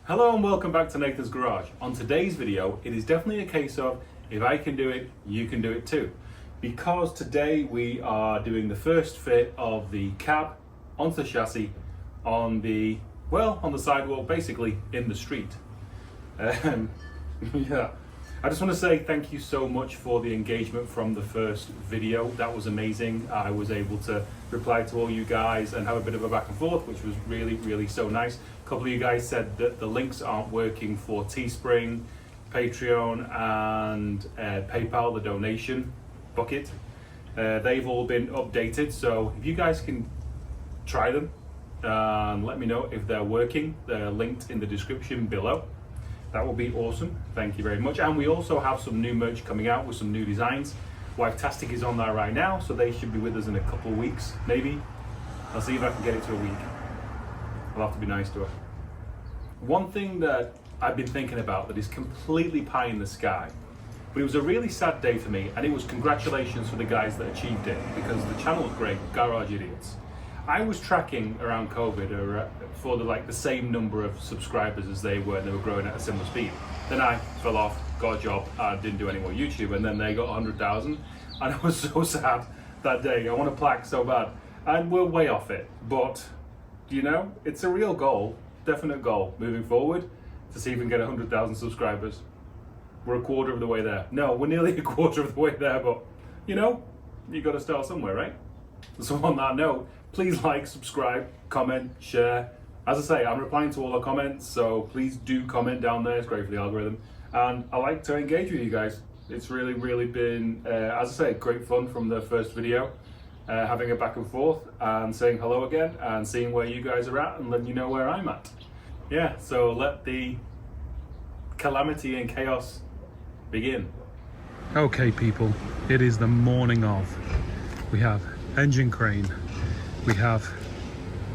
Hello and welcome back to Nathan's Garage. On today's video, it is definitely a case of if I can do it, you can do it too. Because today we are doing the first fit of the cab onto the chassis on the sidewalk, basically in the street. Yeah. I just want to say thank you so much for the engagement from the first video. That was amazing. I was able to reply to all you guys and have a bit of a back and forth, which was really so nice. A couple of you guys said that the links aren't working for Teespring, Patreon and PayPal, the donation bucket. They've all been updated, so if you guys can try them and let me know if they're working. They're linked in the description below. That will be awesome. Thank you very much. And we also have some new merch coming out with some new designs. Wife-tastic is on there right now, so they should be with us in a couple of weeks, maybe. I'll see if I can get it to a week. I'll have to be nice to her. One thing that I've been thinking about that is completely pie in the sky, but it was a really sad day for me, and it was congratulations for the guys that achieved it, because the channel is great, Garage Idiots. I was tracking around COVID for the same number of subscribers as they were, and they were growing at a similar speed. Then I fell off, got a job, and didn't do any more YouTube, and then they got 100,000, and I was so sad that day. I want a plaque so bad, and we're way off it, but you know, it's a real goal, definite goal moving forward to see if we can get 100,000 subscribers. We're a quarter of the way there. No, we're nearly a quarter of the way there, but you know, you got to start somewhere, right? So on that note, please like, subscribe, comment, share. As I say, I'm replying to all the comments, so please do comment down there. It's great for the algorithm. And I like to engage with you guys. It's really been, as I say, great fun from the first video. Having a back and forth and saying hello again and seeing where you guys are at and letting you know where I'm at. Yeah, so let the calamity and chaos begin. Okay people, it is the morning of. We have engine crane. We have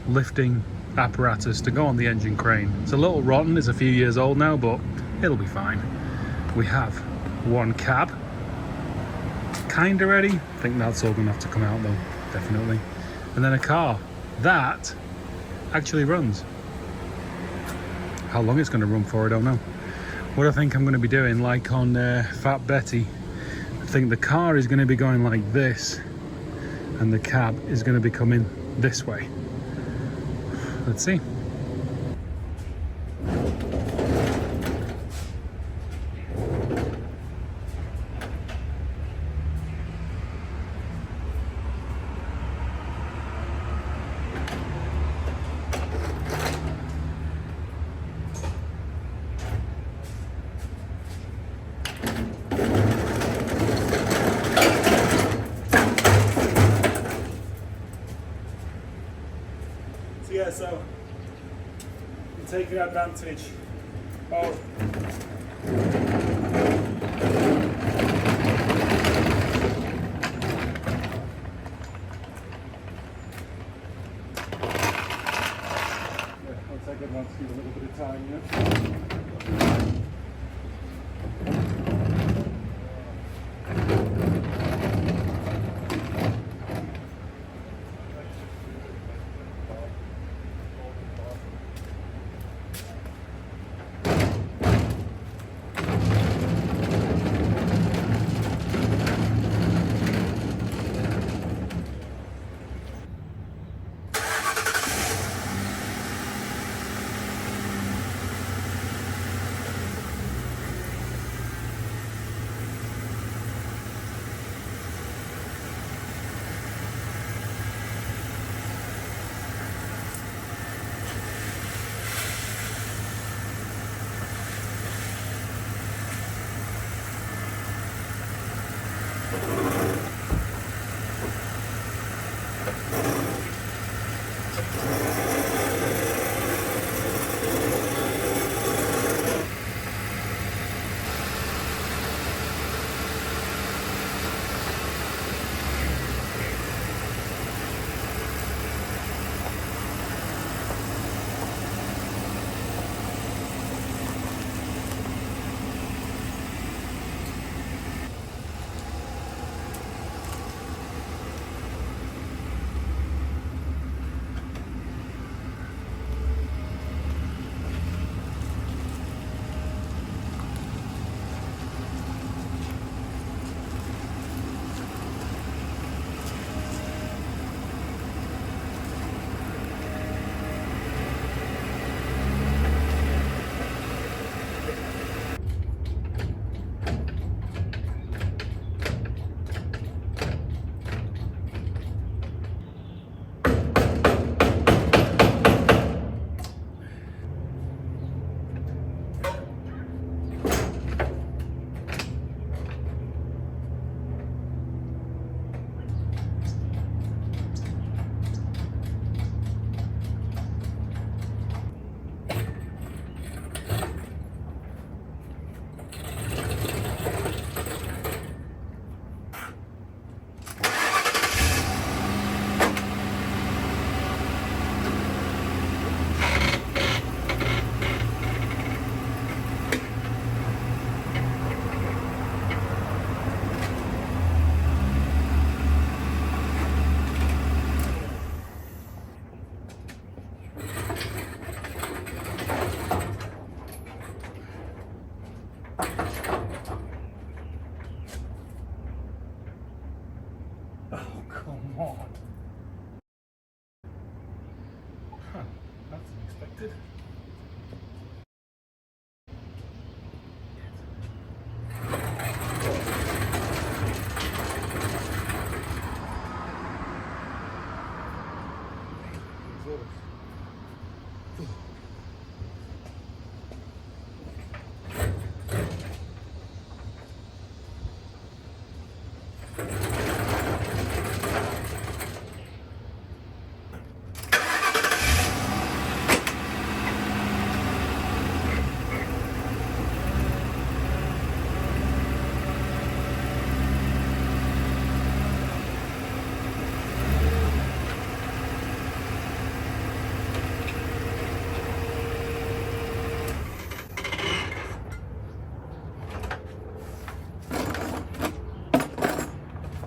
lifting apparatus to go on the engine crane. It's a little rotten, it's a few years old now, but it'll be fine. We have one cab, kinda ready. I think that's all gonna have to come out though, definitely. And then a car that actually runs. How long it's gonna run for, I don't know. What I think I'm gonna be doing, like on Fat Betty, I think the car is gonna be going like this, and the cab is going to be coming this way. Let's see. Yeah, so I'm taking advantage of I'll take advantage, give a little bit of time, yeah.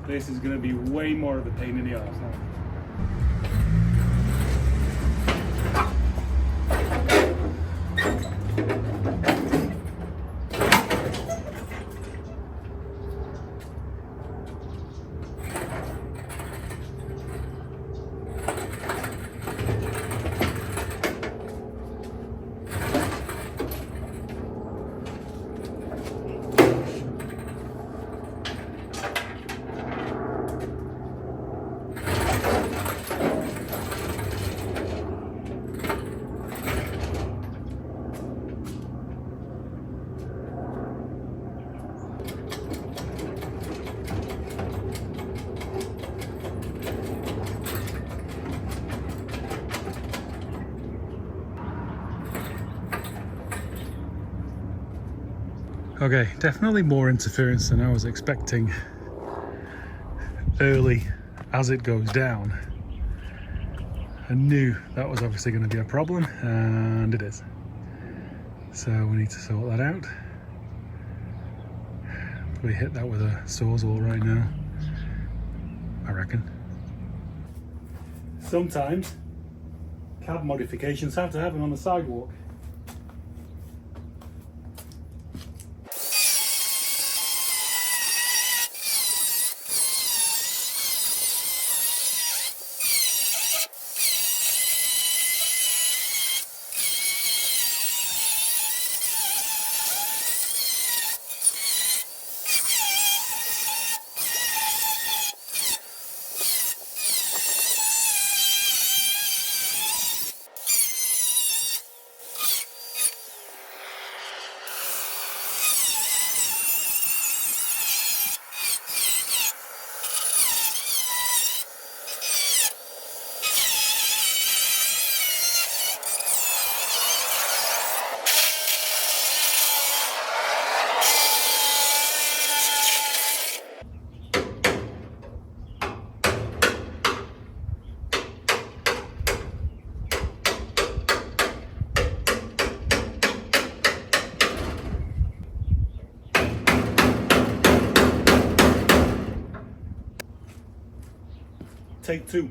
This is going to be way more of a pain in the arse now. Okay, definitely more interference than I was expecting early as it goes down. I knew that was obviously going to be a problem, and it is. So we need to sort that out. Probably hit that with a sawzall right now, I reckon. Sometimes cab modifications have to happen on the sidewalk. Take two.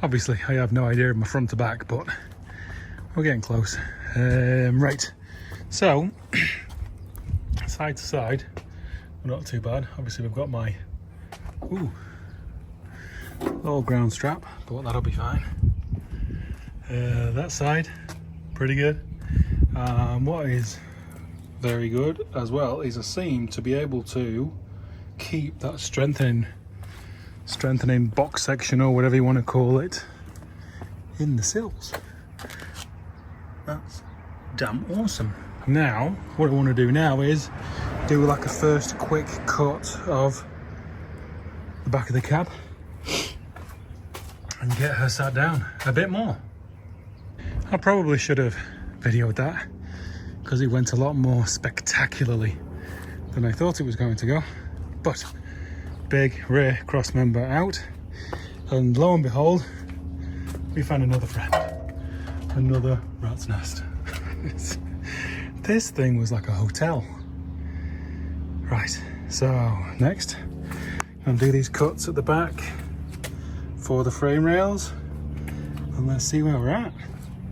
Obviously, I have no idea of my front to back, but we're getting close. Right, so side to side, we're not too bad. Obviously, we've got my little ground strap, but that'll be fine. That side, pretty good. What is very good as well is I seem to be able to keep that strengthening box section, or whatever you want to call it, in the sills. That's damn awesome. Now what I want to do now is do like a first quick cut of the back of the cab and get her sat down a bit more. I probably should have videoed that because it went a lot more spectacularly than I thought it was going to go, but big rear cross member out, and lo and behold, we found another friend, another rat's nest. This thing was like a hotel. Right, so next I'm gonna do these cuts at the back for the frame rails, and let's see where we're at.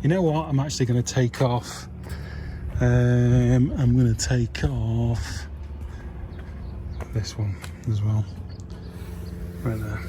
You know what, I'm actually going to take off I'm going to take off this one as well, right there.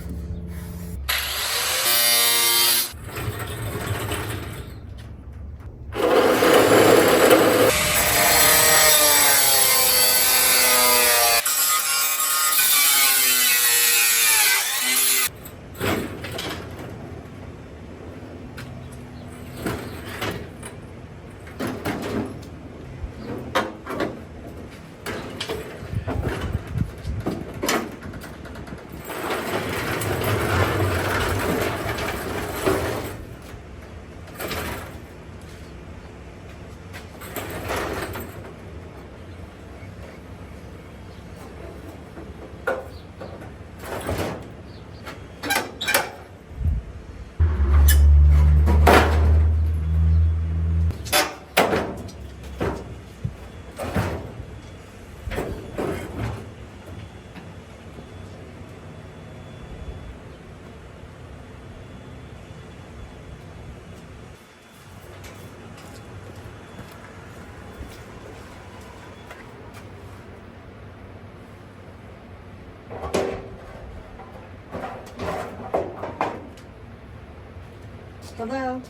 Hello?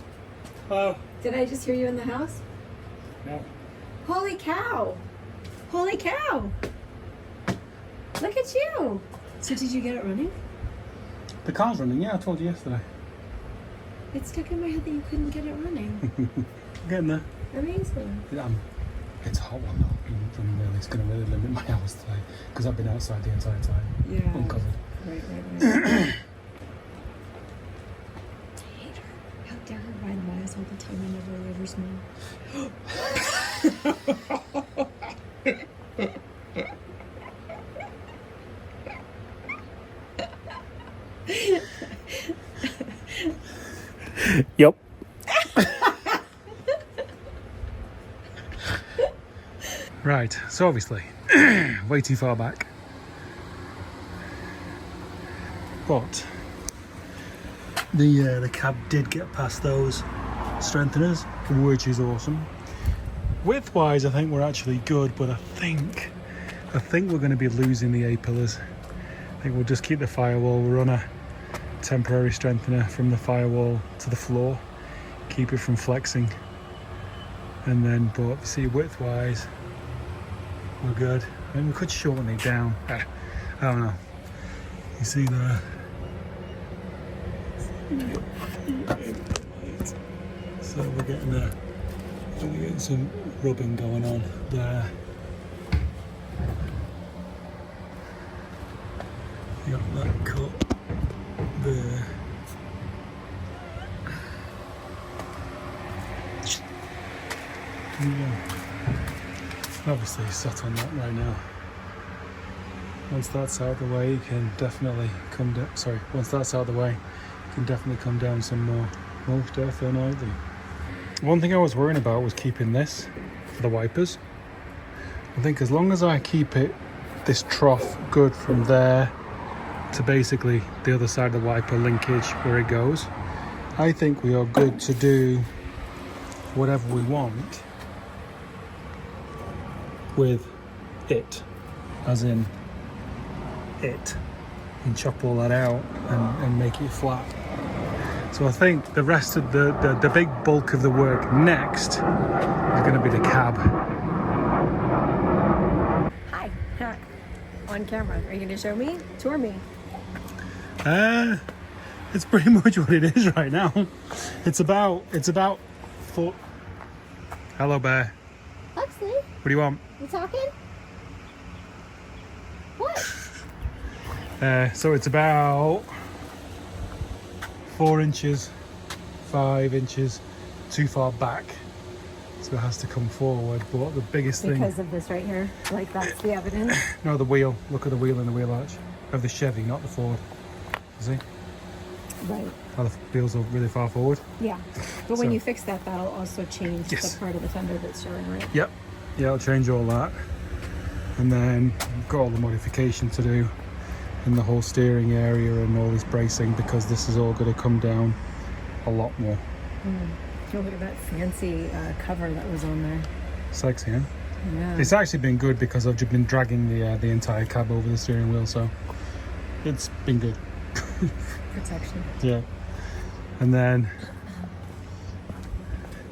Hello. Did I just hear you in the house? No. Holy cow! Holy cow! Look at you! So did you get it running? The car's running, yeah, I told you yesterday. It stuck in my head that you couldn't get it running. Getting there. Amazing. It's a hot one though. It's going to really limit my hours today because I've been outside the entire time. Yeah. Uncovered. Right. Hate her. How dare her ride by us all the time and never ever smell. Yep. Right, so obviously, way too far back. But the cab did get past those strengtheners, which is awesome. Width-wise, I think we're actually good, but I think we're going to be losing the A-pillars. I think we'll just keep the firewall. We'll run a temporary strengthener from the firewall to the floor, keep it from flexing, and then, but see, width-wise, we're good. I mean, we could shorten it down. I don't know. You see the. So we're getting some rubbing going on there. You got that cut there. Yeah. Obviously sat on that right now. Once that's out of the way, you can definitely come down. Sorry, once that's out of the way, you can definitely come down some more. Most definitely. One thing I was worrying about was keeping this for the wipers. I think as long as I keep this trough good from there to basically the other side of the wiper linkage where it goes, I think we are good to do whatever we want with it, as in it, and chop all that out and make it flat. So I think the rest of the big bulk of the work next is going to be the cab. Hi. On camera. Are you going to show me? Tour me. It's pretty much what it is right now. It's about foot. Hello, bear. Huxley, What do you want? you talking? What? So it's about 4 inches, 5 inches too far back. So it has to come forward. But the biggest thing... Because of this right here? Like that's the evidence? No, the wheel. Look at the wheel and the wheel arch. of the Chevy, not the Ford. See? Right. How the wheels are really far forward. Yeah. But when So- you fix that, that'll also change Yes. the part of the fender that's showing, right? Yep. Yeah, I'll change all that. And then we've got all the modification to do in the whole steering area and all this bracing, because this is all going to come down a lot more. Oh, look at that fancy cover that was on there. Sexy, huh? Yeah. It's actually been good because I've just been dragging the entire cab over the steering wheel, so it's been good. Protection. Yeah. And then,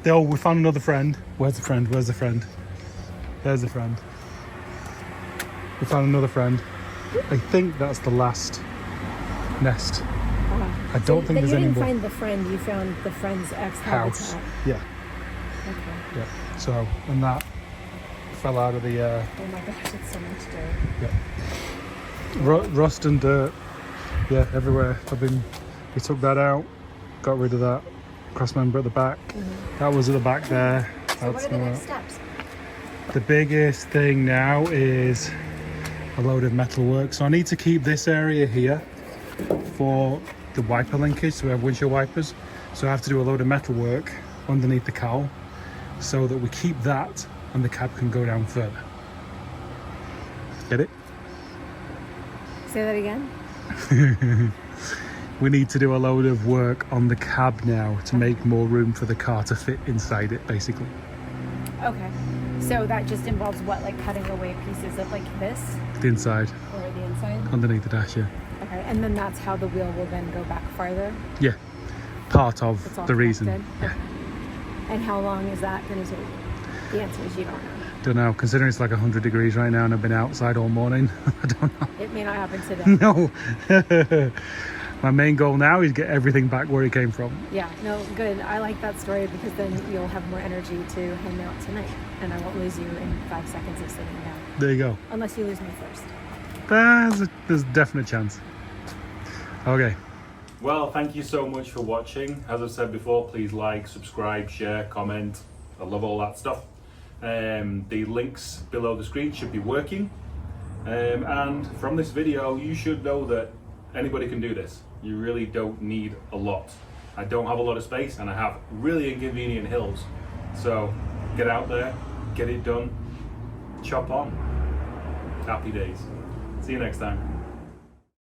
oh, we found another friend. Where's the friend? Where's the friend? There's the friend. We found another friend. I think that's the last nest. I don't think there's you any didn't more. find the friend, you found the friend's House. ex-habitat. Yeah, Okay. yeah. So, and that fell out of the Oh my gosh, it's so much dirt. rust and dirt. Yeah, everywhere. We took that out, got rid of that cross member at the back. That was at the back there. So what That's are the not- next steps? The biggest thing now is a load of metal work. So I need to keep this area here for the wiper linkage, so we have windshield wipers. So I have to do a load of metal work underneath the cowl so that we keep that and the cab can go down further. Get it? Say that again? We need to do a load of work on the cab now to make more room for the car to fit inside it, basically. Okay. So that just involves what, like cutting away pieces of like this The inside, or the inside? underneath the dash, yeah. Okay, and then that's how the wheel will then go back farther? Yeah, part It's of all the reason. connected? Yeah. Okay. And how long is that going to take? The answer is you don't know. Don't know, considering it's like 100 degrees right now and I've been outside all morning. I don't know. It may not happen today. No. My main goal now is get everything back where it came from. Yeah, no, good. I like that story because then you'll have more energy to hang out tonight. And I won't lose you in 5 seconds of sitting down. There you go. Unless you lose me first. There's a definite chance. Okay. Well, thank you so much for watching. As I've said before, please like, subscribe, share, comment. I love all that stuff. The links below the screen should be working. And from this video, you should know that anybody can do this. You really don't need a lot. I don't have a lot of space and I have really inconvenient hills. So get out there, get it done, chop on. Happy days. See you next time.